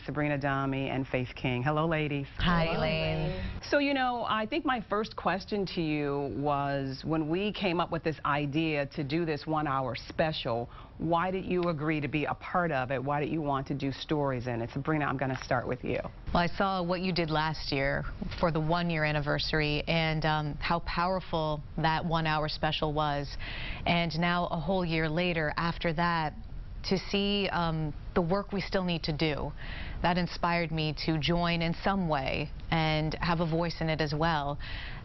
Subrina Dhammi and Faith King. Hello, ladies. Hi, Elaine. So, you know, I think my first question to you was, when we came up with this idea to do this 1-hour special, why did you agree to be a part of it? Why did you want to do stories in it? Sabrina, I'm going to start with you. Well, I saw what you did last year for the 1-year anniversary and how powerful that 1-hour special was. And now, a whole year later, after that, to see the work we still need to do, that inspired me to join in some way and have a voice in it as well,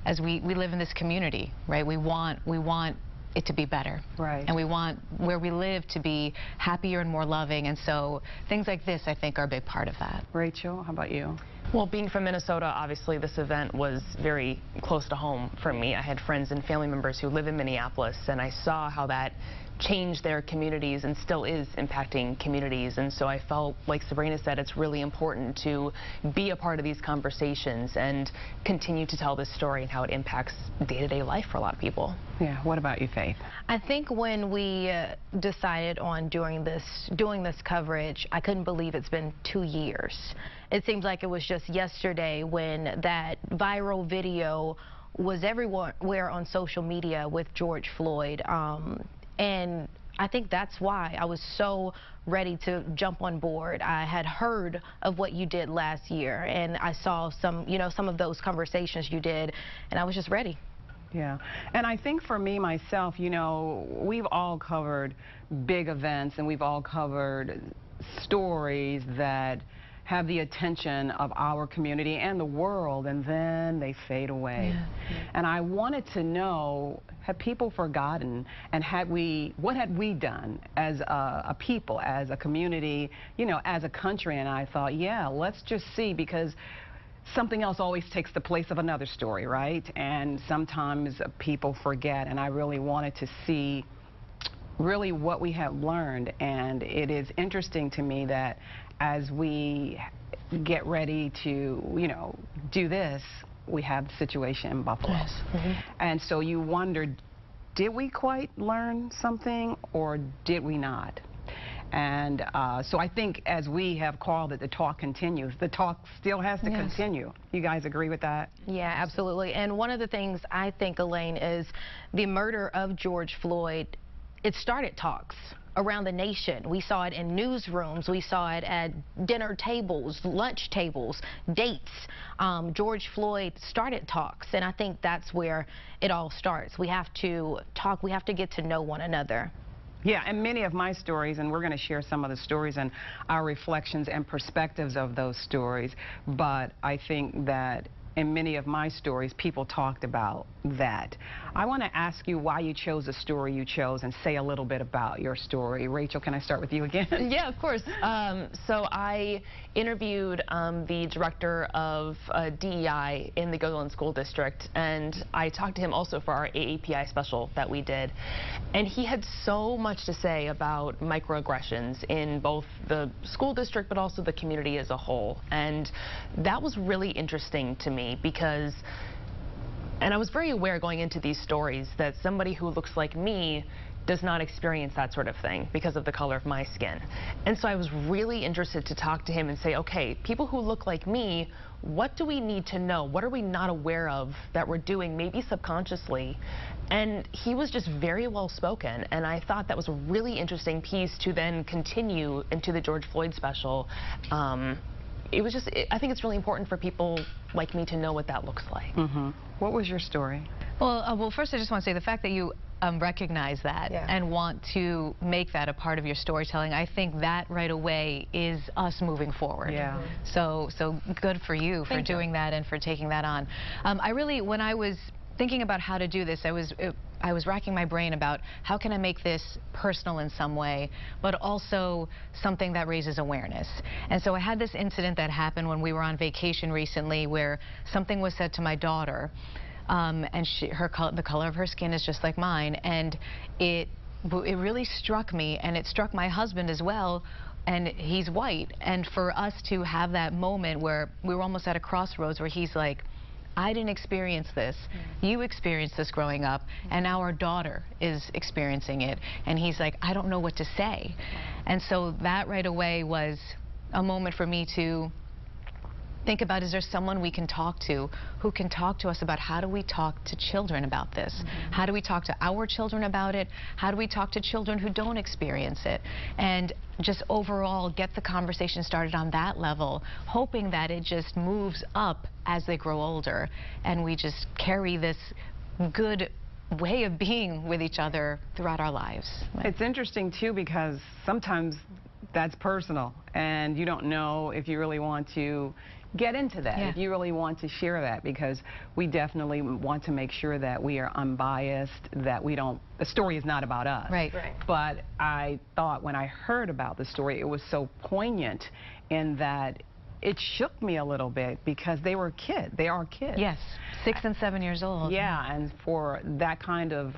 as we live in this community, right? We want it to be better. Right. And we want where we live to be happier and more loving, and so things like this, I think, are a big part of that. Rachel, how about you? Well, being from Minnesota, obviously this event was very close to home for me. I had friends and family members who live in Minneapolis, and I saw how that changed their communities and still is impacting communities. And so I felt, like Sabrina said, it's really important to be a part of these conversations and continue to tell this story and how it impacts day-to-day life for a lot of people. Yeah, what about you, Faith? I think when we decided on doing this coverage, I couldn't believe it's been 2 years. It seems like it was just yesterday when that viral video was everywhere on social media with George Floyd. And I think that's why I was so ready to jump on board. I had heard of what you did last year, and I saw some of those conversations you did, and I was just ready. Yeah, and I think for me, myself, you know, we've all covered big events, and we've all covered stories that have the attention of our community and the world, and then they fade away. Yeah. And I wanted to know, had people forgotten, and what had we done as a people, as a community, you know, as a country? And I thought, yeah, let's just see, because something else always takes the place of another story, right? And sometimes people forget, and I really wanted to see really what we have learned. And it is interesting to me that as we get ready to, you know, do this, we have the situation in Buffalo. Yes. Mm-hmm. And so you wondered, did we quite learn something, or did we not? And so I think, as we have called it, the talk continues. The talk still has to continue. You guys agree with that? Yeah, absolutely. And one of the things I think, Elaine, is the murder of George Floyd, it started talks around the nation. We saw it in newsrooms. We saw it at dinner tables, lunch tables, dates. George Floyd started talks, and I think that's where it all starts. We have to talk. We have to get to know one another. Yeah, and many of my stories, and we're going to share some of the stories and our reflections and perspectives of those stories, but I think that in many of my stories, people talked about that. I want to ask you why you chose the story you chose, and say a little bit about your story. Rachel, can I start with you again? Yeah, of course. So I interviewed the director of DEI in the Gilliland School District, and I talked to him also for our AAPI special that we did. And he had so much to say about microaggressions in both the school district but also the community as a whole. And that was really interesting to me, because, and I was very aware going into these stories that somebody who looks like me does not experience that sort of thing because of the color of my skin. And so I was really interested to talk to him and say, okay, people who look like me, what do we need to know? What are we not aware of that we're doing, maybe subconsciously? And he was just very well spoken, and I thought that was a really interesting piece to then continue into the George Floyd special. It was just, I think it's really important for people like me to know what that looks like. Mm-hmm. What was your story? Well, first I just want to say the fact that you recognize that and want to make that a part of your storytelling, I think that right away is us moving forward. Yeah. So good for you for doing that and for taking that on. I really, when I was thinking about how to do this, I was racking my brain about how can I make this personal in some way, but also something that raises awareness. And so I had this incident that happened when we were on vacation recently, where something was said to my daughter, and the color of her skin is just like mine, and it really struck me, and it struck my husband as well, and he's white. And for us to have that moment where we were almost at a crossroads, where he's like, I didn't experience this. You experienced this growing up, and now our daughter is experiencing it. And he's like, I don't know what to say. And so that right away was a moment for me to think about, is there someone we can talk to who can talk to us about how do we talk to children about this? Mm-hmm. How do we talk to our children about it? How do we talk to children who don't experience it? And just overall get the conversation started on that level, hoping that it just moves up as they grow older and we just carry this good way of being with each other throughout our lives. It's interesting too, because sometimes that's personal and you don't know if you really want to get into that, if you really want to share that, because we definitely want to make sure that we are unbiased, that we don't, the story is not about us. Right. But I thought when I heard about the story, it was so poignant in that it shook me a little bit, because they were kids. They are kids. Yes, 6 and 7 years old. Yeah, and for that kind of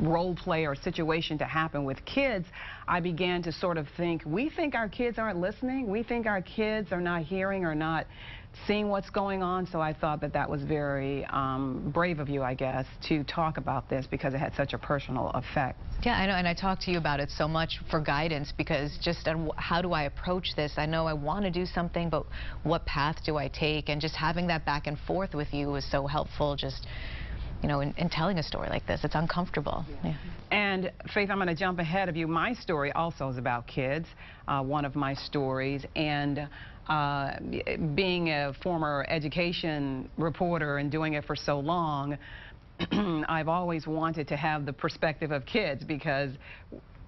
role play or situation to happen with kids, I began to sort of think, we think our kids aren't listening. We think our kids are not hearing or not seeing what's going on. So I thought that that was very brave of you, I guess, to talk about this, because it had such a personal effect. Yeah, I know, and I talked to you about it so much for guidance, because just how do I approach this? I know I want to do something, but what path do I take? And just having that back and forth with you was so helpful, just, you know, in telling a story like this. It's uncomfortable. Yeah. And Faith, I'm going to jump ahead of you. My story also is about kids, one of my stories. And being a former education reporter and doing it for so long, I've always wanted to have the perspective of kids, because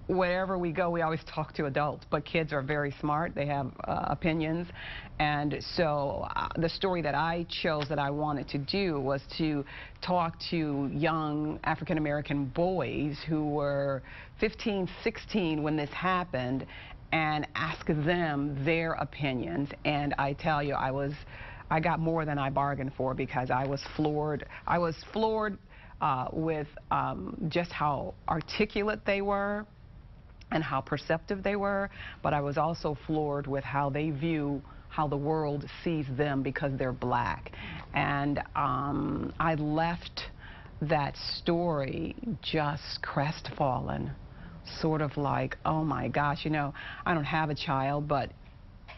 wherever we go, we always talk to adults, but kids are very smart. They have opinions. And so the story that I chose that I wanted to do was to talk to young African-American boys who were 15, 16 when this happened, and ask them their opinions. And I tell you, I got more than I bargained for, because I was floored. I was floored with just how articulate they were and how perceptive they were, but I was also floored with how they view how the world sees them because they're black. And I left that story just crestfallen, sort of like, oh my gosh, you know, I don't have a child, but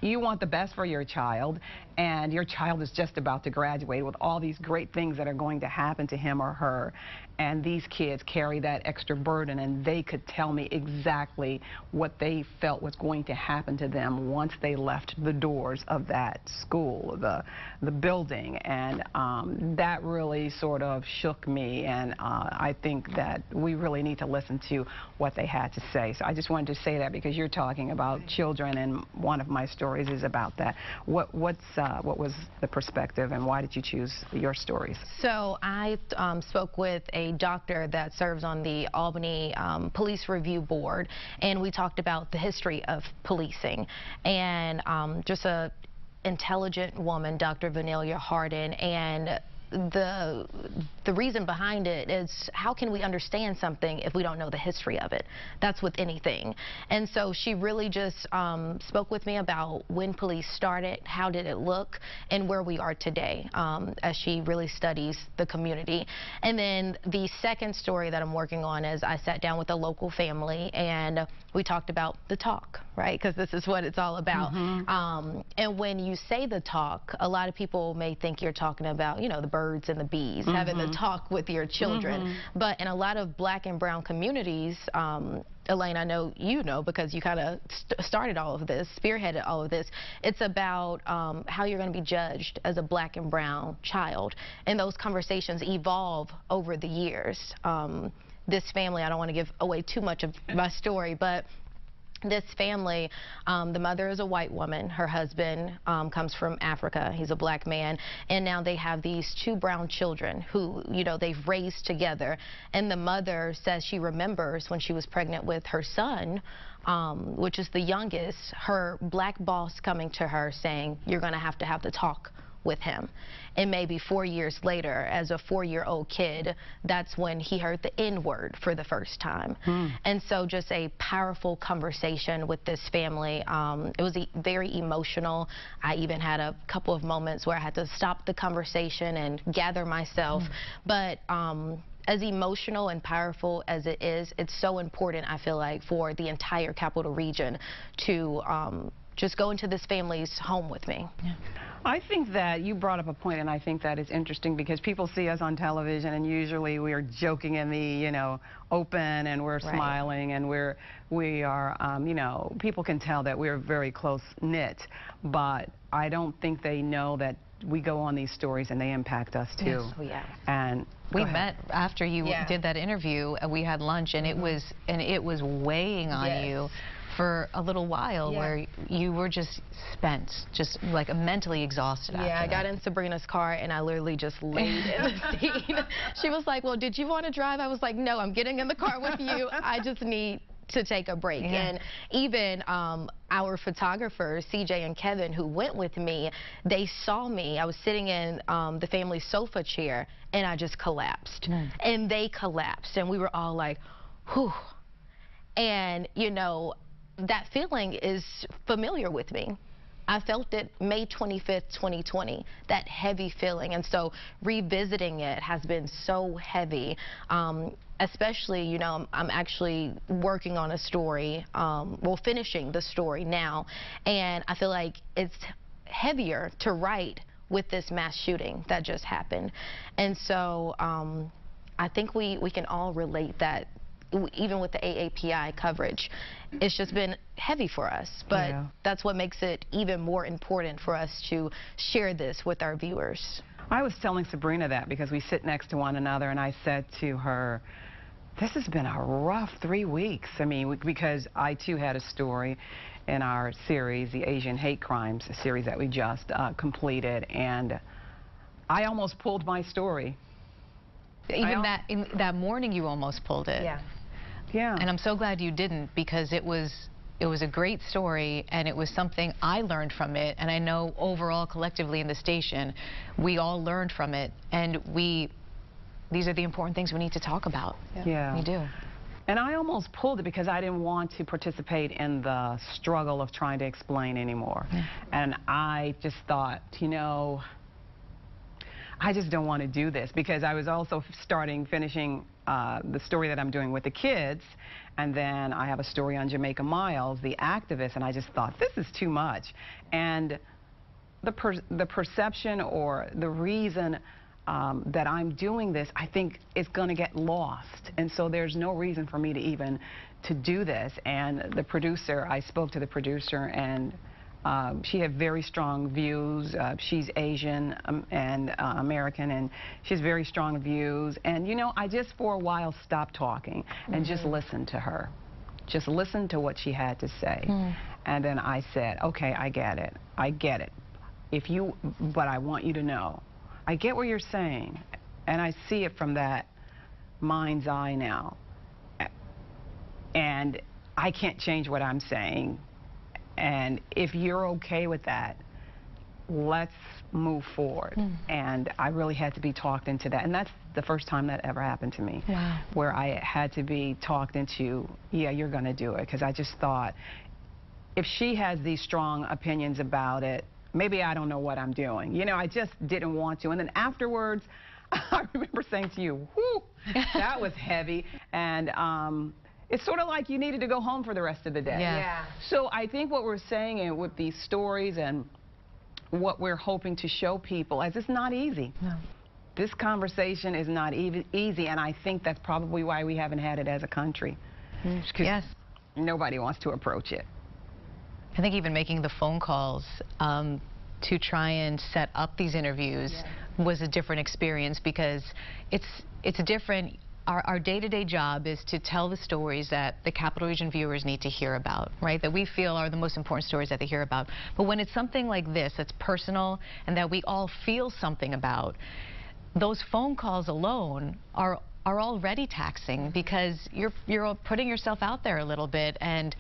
you want the best for your child, and your child is just about to graduate with all these great things that are going to happen to him or her. And these kids carry that extra burden, and they could tell me exactly what they felt was going to happen to them once they left the doors of that school, the building. And that really sort of shook me, and I think that we really need to listen to what they had to say. So I just wanted to say that, because you're talking about children, and one of my stories is about that. What was the perspective, and why did you choose your stories? So I spoke with a doctor that serves on the Albany Police Review Board, and we talked about the history of policing, and just a intelligent woman, Dr. Vanelia Hardin, and the reason behind it is, how can we understand something if we don't know the history of it? That's with anything. And so she really just spoke with me about when police started, how did it look, and where we are today, as she really studies the community. And then the second story that I'm working on is, I sat down with a local family and we talked about the talk, right? Because this is what it's all about. Mm-hmm. And when you say the talk, a lot of people may think you're talking about, you know, the birds and the bees, mm-hmm. having the talk with your children. Mm-hmm. But in a lot of black and brown communities, Elaine, I know you know, because you kind of started all of this, spearheaded all of this. It's about how you're going to be judged as a black and brown child. And those conversations evolve over the years. This family, I don't want to give away too much of my story, but this family, the mother is a white woman. Her husband comes from Africa. He's a black man. And now they have these 2 brown children who, you know, they've raised together. And the mother says she remembers when she was pregnant with her son, which is the youngest, her black boss coming to her saying, you're going to have the talk with him. And maybe 4 years later, as a 4-year-old kid, that's when he heard the N-word for the first time. And so just a powerful conversation with this family. It was very emotional. I even had a couple of moments where I had to stop the conversation and gather myself. But as emotional and powerful as it is, it's so important, I feel like, for the entire Capital Region to just go into this family's home with me. Yeah. I think that you brought up a point, and I think that is interesting because people see us on television, and usually we are joking in the, you know, open, and we're smiling, and we are, you know, people can tell that we're very close knit, but I don't think they know that we go on these stories and they impact us too. Yes. Oh, yeah. And we met after you did that interview, and we had lunch, and it was weighing on you for a little while, where you were just spent, just like mentally exhausted after I got in Subrina's car and I literally just laid in the seat. She was like, well, did you want to drive? I was like, no, I'm getting in the car with you. I just need to take a break. And even our photographers, CJ and Kevin, who went with me, they saw me. I was sitting in the family sofa chair and I just collapsed. And they collapsed, and we were all like, whew. And, you know, that feeling is familiar with me. I felt it May 25th, 2020, that heavy feeling. And so revisiting it has been so heavy, especially, you know, I'm actually working on a story, well, finishing the story now. And I feel like it's heavier to write with this mass shooting that just happened. And so I think we can all relate that. Even with the AAPI coverage, it's just been heavy for us, but that's what makes it even more important for us to share this with our viewers. I was telling Subrina that because we sit next to one another, and I said to her, this has been a rough 3 weeks. I mean, because I too had a story in our series, the Asian Hate Crimes, a series that we just completed, and I almost pulled my story. Even in that morning, you almost pulled it. Yeah. And I'm so glad you didn't, because it was a great story, and it was something I learned from it, and I know overall collectively in the station we all learned from it, and these are the important things we need to talk about. Yeah. We do. And I almost pulled it because I didn't want to participate in the struggle of trying to explain anymore. And I just thought, you know, I just don't want to do this, because I was also finishing the story that I'm doing with the kids, and then I have a story on Jamaica Miles, the activist, and I just thought, this is too much. And the perception or the reason that I'm doing this, I think is going to get lost, and so there's no reason for me to even do this. And the producer, I spoke to the producer, and she had very strong views. She's Asian and American, and she has very strong views. And, you know, I just for a while stopped talking and just listened to her. Just listened to what she had to say. And then I said, okay, I get it. I get it. But I want you to know, I get what you're saying, and I see it from that mind's eye now. And I can't change what I'm saying. And if you're okay with that, let's move forward. And I really had to be talked into that. And that's the first time that ever happened to me, where I had to be talked into, yeah, you're going to do it. Because I just thought, if she has these strong opinions about it, maybe I don't know what I'm doing. You know, I just didn't want to. And then afterwards, I remember saying to you, whew, that was heavy. And it's sort of like you needed to go home for the rest of the day. So I think what we're saying with these stories and what we're hoping to show people is it's not easy. This conversation is not easy, and I think that's probably why we haven't had it as a country. Because nobody wants to approach it. I think even making the phone calls to try and set up these interviews was a different experience, because it's different. Our day-to-day job is to tell the stories that the Capital Region viewers need to hear about, right? That we feel are the most important stories that they hear about. But when it's something like this that's personal and that we all feel something about, those phone calls alone are already taxing, because you're putting yourself out there a little bit, and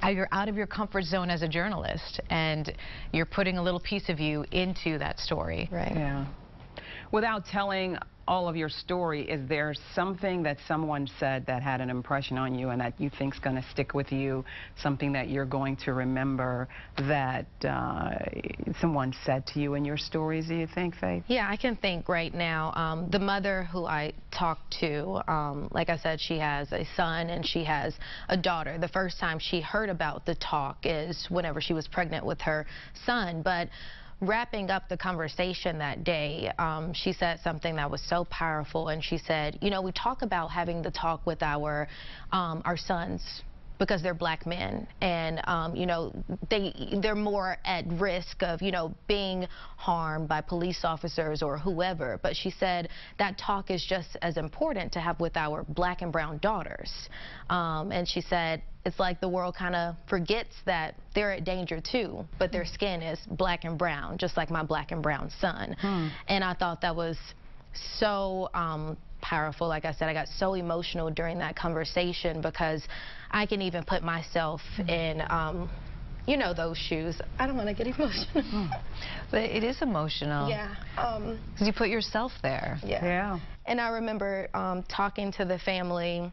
you're out of your comfort zone as a journalist, and you're putting a little piece of you into that story. Yeah. Without telling all of your story, is there something that someone said that had an impression on you and that you think's going to stick with you, something that you're going to remember that someone said to you in your stories, do you think, Faith? Yeah, I can think right now. The mother who I talked to. Like I said, she has a son and she has a daughter. The first time she heard about the talk is whenever she was pregnant with her son. But wrapping up the conversation that day, she said something that was so powerful, and she said, you know, we talk about having the talk with our sons because they're black men, and you know, they're more at risk of, you know, being harmed by police officers or whoever. But she said that talk is just as important to have with our black and brown daughters. And she said it's like the world kind of forgets that they're at danger too, but their skin is black and brown, just like my black and brown son. And I thought that was so powerful. Like I said, I got so emotional during that conversation because I can even put myself in, you know, those shoes. I don't want to get emotional. But it is emotional. Yeah. Because you put yourself there. Yeah. And I remember talking to the family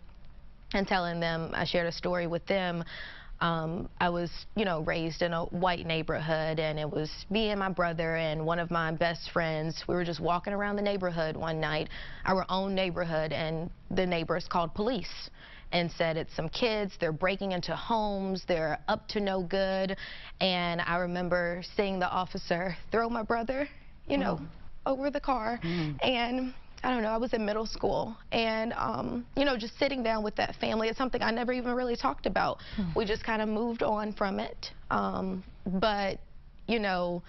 and telling them, I shared a story with them. I was, you know, raised in a white neighborhood, and it was me and my brother and one of my best friends. We were just walking around the neighborhood one night, our own neighborhood, and the neighbors called police and said it's some kids, they're breaking into homes, they're up to no good. And I remember seeing the officer throw my brother, you know, over the car. And I don't know, I was in middle school, and you know, just sitting down with that family, it's something I never even really talked about. We just kind of moved on from it. But, you know,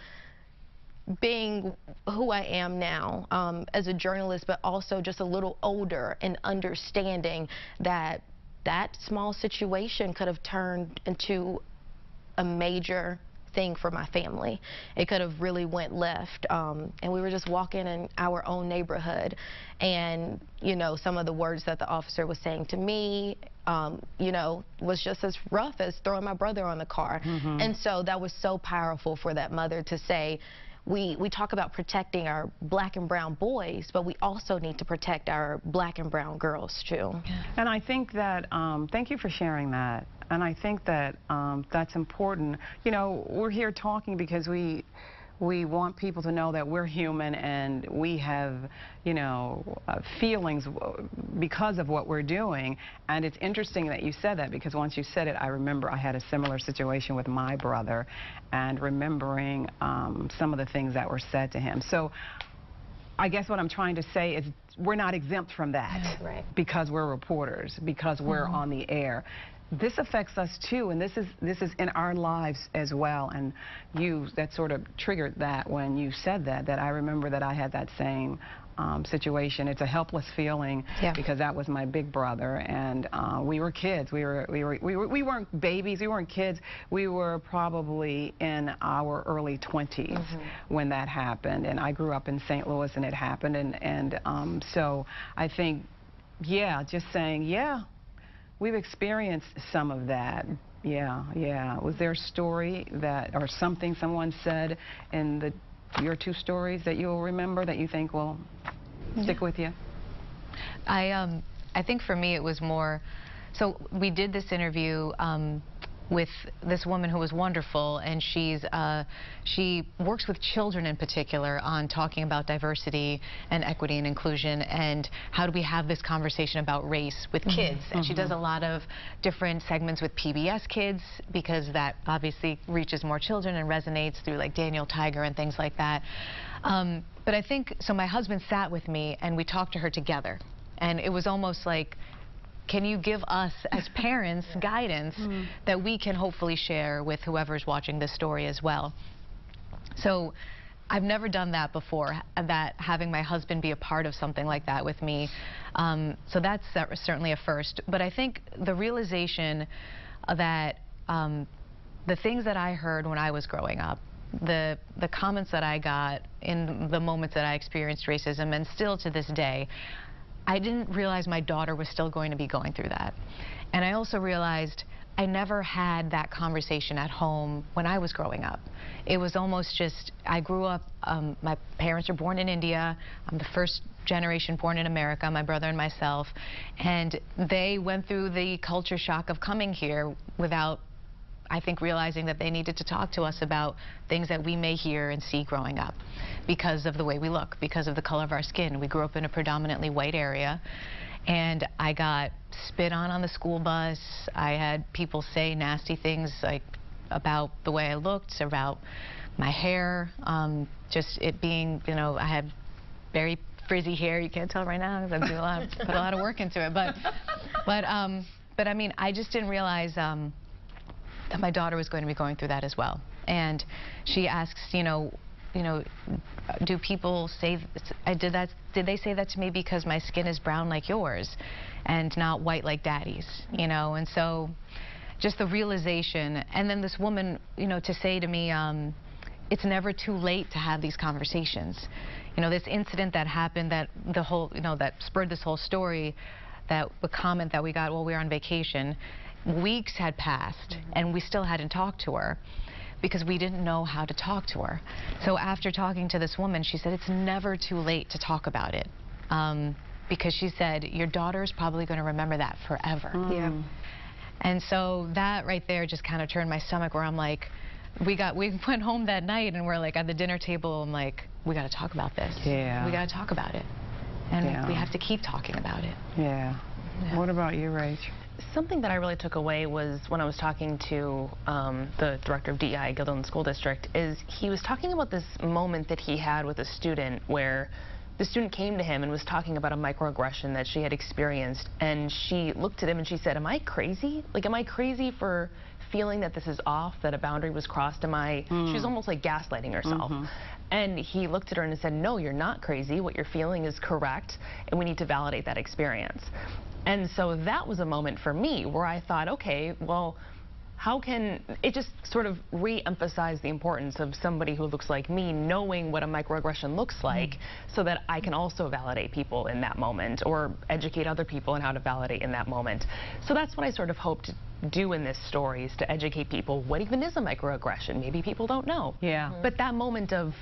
being who I am now as a journalist, but also just a little older and understanding that that small situation could have turned into a major thing for my family. It could have really went left, and we were just walking in our own neighborhood, and you know, some of the words that the officer was saying to me, you know, was just as rough as throwing my brother on the car. And so that was so powerful for that mother to say, we talk about protecting our black and brown boys, but we also need to protect our black and brown girls too. And I think that, thank you for sharing that. And I think that that's important. You know, we're here talking because we want people to know that we're human and we have, you know, feelings because of what we're doing. And it's interesting that you said that, because once you said it, I remember I had a similar situation with my brother, and remembering some of the things that were said to him. So I guess what I'm trying to say is we're not exempt from that, because we're reporters, because we're on the air. This affects us too, and this is in our lives as well. And that sort of triggered that when you said that I remember that I had that same situation. It's a helpless feeling, because that was my big brother, and we were kids. We weren't babies. We weren't kids. We were probably in our early 20s when that happened. And I grew up in St. Louis, and it happened. And so I think, just saying, we've experienced some of that. Was there a story that, or something someone said in your two stories that you'll remember that you think will stick with you? I think for me it was more, so we did this interview with this woman who was wonderful, and she works with children in particular on talking about diversity and equity and inclusion, and how do we have this conversation about race with kids. And she does a lot of different segments with PBS Kids, because that obviously reaches more children and resonates through like Daniel Tiger and things like that. But I think, so my husband sat with me and we talked to her together, and it was almost like, can you give us as parents guidance that we can hopefully share with whoever's watching this story as well? So I've never done that before, that having my husband be a part of something like that with me. So that's certainly a first. But I think the realization that the things that I heard when I was growing up, the comments that I got in the moments that I experienced racism, and still to this day, I didn't realize my daughter was still going to be going through that. And I also realized I never had that conversation at home when I was growing up. It was almost just, I grew up, my parents are born in India. I'm the first generation born in America, my brother and myself. And they went through the culture shock of coming here without I think realizing that they needed to talk to us about things that we may hear and see growing up because of the way we look, because of the color of our skin. We grew up in a predominantly white area, and I got spit on the school bus. I had people say nasty things like about the way I looked, about my hair, just it being, you know, I had very frizzy hair. You can't tell right now because I've put a lot of work into it. But I mean, I just didn't realize that my daughter was going to be going through that as well. And she asks, you know, do people say, did they say that to me because my skin is brown like yours and not white like daddy's, you know? And so just the realization, and then this woman, you know, to say to me, it's never too late to have these conversations. You know, this incident that happened, that the whole, you know, that spurred this whole story, that the comment that we got while we were on vacation, weeks had passed and we still hadn't talked to her because we didn't know how to talk to her. So after talking to this woman, she said it's never too late to talk about it, because she said your daughter is probably going to remember that forever. Yeah. And so that right there just kind of turned my stomach, where I'm like, we went home that night and we're like at the dinner table, I'm like, we got to talk about this. Yeah. We got to talk about it. And we have to keep talking about it. Yeah. What about you, Rach? Something that I really took away was when I was talking to the director of DEI, Guilderland School District, is he was talking about this moment that he had with a student where the student came to him and was talking about a microaggression that she had experienced, and she looked at him and she said, am I crazy? Like, am I crazy for feeling that this is off, that a boundary was crossed? Am I, she was almost like gaslighting herself. And he looked at her and said, no, you're not crazy. What you're feeling is correct, and we need to validate that experience. And so that was a moment for me where I thought, okay, well, how can it just sort of re-emphasize the importance of somebody who looks like me knowing what a microaggression looks like, so that I can also validate people in that moment, or educate other people on how to validate in that moment. So that's what I sort of hope to do in this story, is to educate people what even is a microaggression. Maybe people don't know. Yeah. But that moment of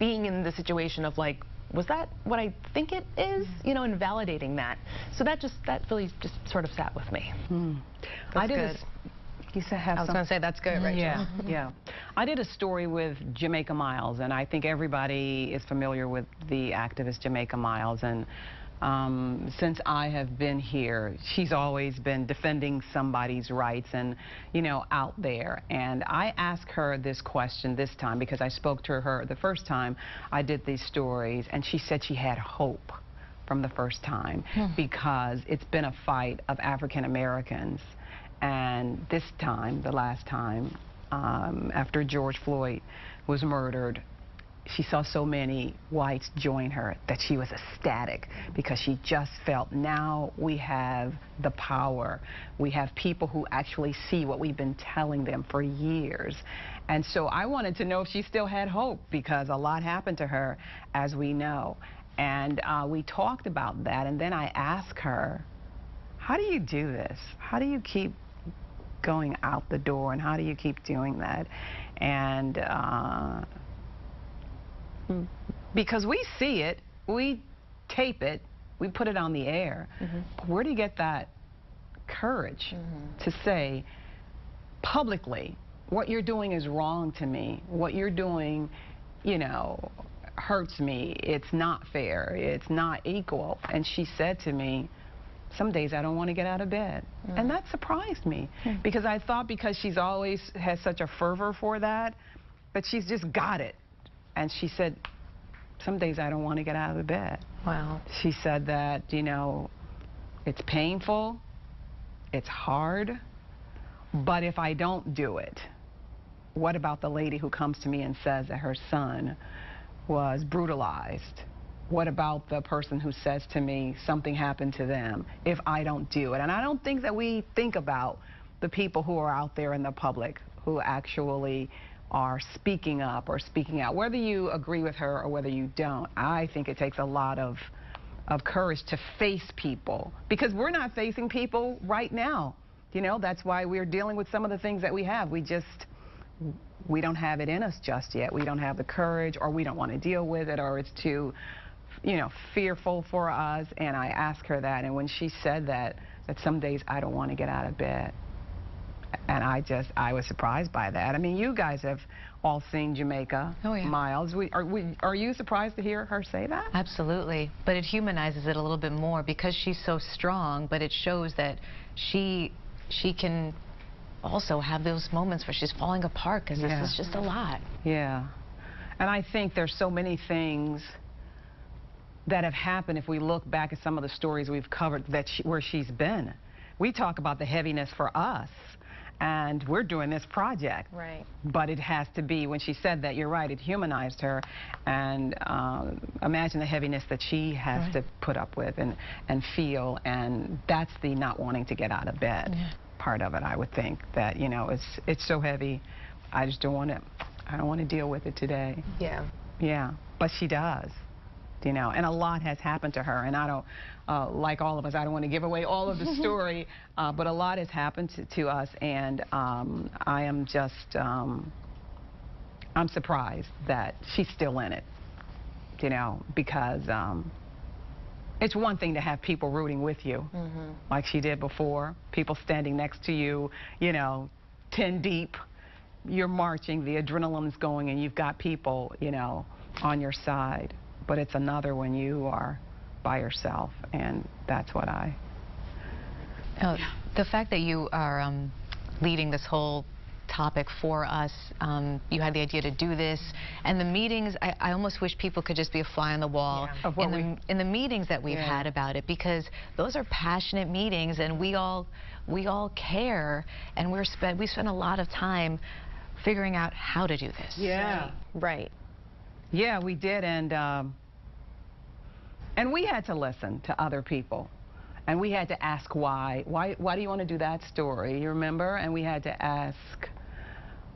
being in the situation of like, was that what I think it is? You know, and validating that. So that really just sort of sat with me. That's good. You said have I was going to say that's good, Rachel. Yeah, yeah. I did a story with Jamaica Miles, and I think everybody is familiar with the activist Jamaica Miles. And since I have been here, she's always been defending somebody's rights and, you know, out there. And I asked her this question this time because I spoke to her the first time I did these stories, and she said she had hope from the first time because it's been a fight of African Americans. And this time, the last time, after George Floyd was murdered, she saw so many whites join her that she was ecstatic, because she just felt, now we have the power. We have people who actually see what we've been telling them for years. And so I wanted to know if she still had hope, because a lot happened to her, as we know. And we talked about that, and then I asked her, how do you do this? How do you keep going out the door, and how do you keep doing that? And because we see it, we tape it, we put it on the air, but where do you get that courage to say publicly, what you're doing is wrong to me, what you're doing, you know, hurts me, it's not fair, it's not equal? And she said to me, some days I don't want to get out of bed. And that surprised me, because I thought, because she's always had such a fervor for that, that she's just got it. And she said, some days I don't want to get out of the bed. Wow. She said that, you know, it's painful, it's hard, but if I don't do it, what about the lady who comes to me and says that her son was brutalized? What about the person who says to me something happened to them if I don't do it? And I don't think that we think about the people who are out there in the public who actually are speaking up or speaking out, whether you agree with her or whether you don't. I think it takes a lot of courage to face people, because we're not facing people right now. You know, that's why we're dealing with some of the things that we have. We don't have it in us just yet. We don't have the courage, or we don't want to deal with it, or it's too, you know, fearful for us. And I asked her that, and when she said that some days I don't want to get out of bed, And I was surprised by that. I mean, you guys have all seen Jamaica. Oh, yeah. Miles. Are you surprised to hear her say that? Absolutely. But it humanizes it a little bit more because she's so strong, but it shows that she can also have those moments where she's falling apart because this is just a lot. Yeah. And I think there's so many things that have happened if we look back at some of the stories we've covered where she's been. We talk about the heaviness for us, and we're doing this project. Right. But it has to be, when she said that, you're right, it humanized her. And imagine the heaviness that she has to put up with and feel, and that's the not wanting to get out of bed part of it, I would think. That, you know, it's so heavy, I just don't want to deal with it today. Yeah. Yeah, but she does. You know, and a lot has happened to her, and I don't, like all of us, I don't want to give away all of the story, but a lot has happened to us, and I am just, I'm surprised that she's still in it, you know, because it's one thing to have people rooting with you, like she did before, people standing next to you, you know, 10 deep, you're marching, the adrenaline's going, and you've got people, you know, on your side. But it's another when you are by yourself, and that's what the fact that you are leading this whole topic for us, you had the idea to do this, and the meetings, I almost wish people could just be a fly on the wall in the meetings that we've had about it, because those are passionate meetings, and we all care, and we spend a lot of time figuring out how to do this. Yeah. Right. Yeah, we did, and we had to listen to other people, and we had to ask why do you want to do that story, you remember? And we had to ask,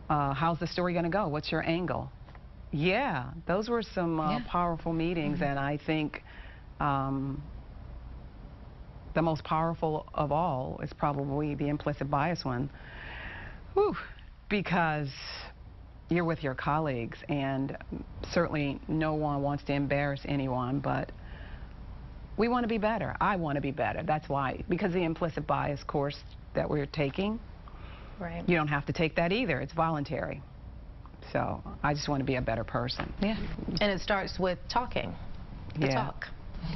how's the story going to go? What's your angle? Yeah, those were some powerful meetings, and I think the most powerful of all is probably the implicit bias one. Whew, because you're with your colleagues, and certainly no one wants to embarrass anyone, but we want to be better. I want to be better. That's why, because the implicit bias course that we're taking, you don't have to take that either. It's voluntary. So I just want to be a better person. Yeah. And it starts with talking. The talk.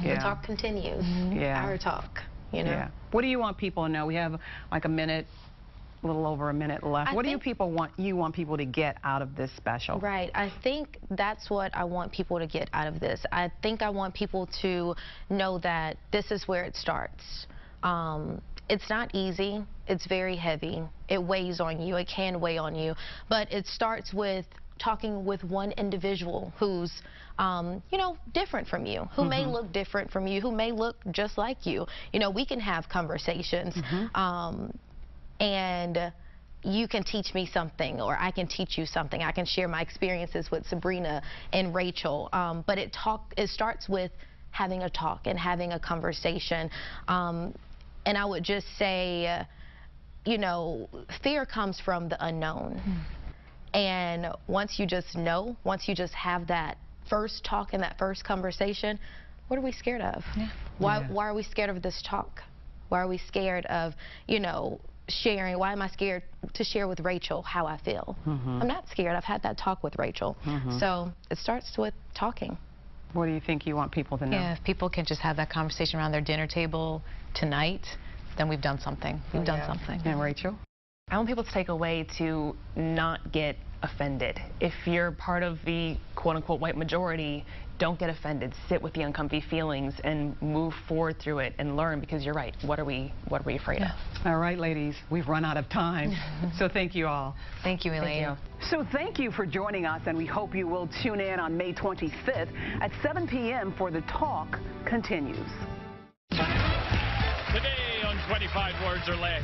The talk continues. Our talk, you know. What do you want people to know? We have like a minute, a little over a minute left. What do you want people to get out of this special? Right. I think that's what I want people to get out of this. I think I want people to know that this is where it starts. It's not easy. It's very heavy. It weighs on you. It can weigh on you. But it starts with talking with one individual who's, you know, different from you, who may look different from you, who may look just like you. You know, we can have conversations. And you can teach me something, or I can teach you something. I can share my experiences with Subrina and Rachel. But it starts with having a talk and having a conversation. And I would just say, you know, fear comes from the unknown. And once you just know, once you just have that first talk and that first conversation, what are we scared of? Why are we scared of this talk? Why are we scared of, you know, sharing? Why am I scared to share with Rachel how I feel? I'm not scared. I've had that talk with Rachel. So it starts with talking. What do you think you want people to know? Yeah, if people can just have that conversation around their dinner table tonight, then we've done something. We've done something. And Rachel? I want people to take away to not get offended. If you're part of the quote-unquote white majority, don't get offended. Sit with the uncomfy feelings and move forward through it and learn, because you're right. What are we afraid of? All right, ladies, we've run out of time. So thank you all. Thank you, Elaine. Thank you. So thank you for joining us, and we hope you will tune in on May 25th at 7 p.m. for The Talk Continues. Today on 25 Words or Less.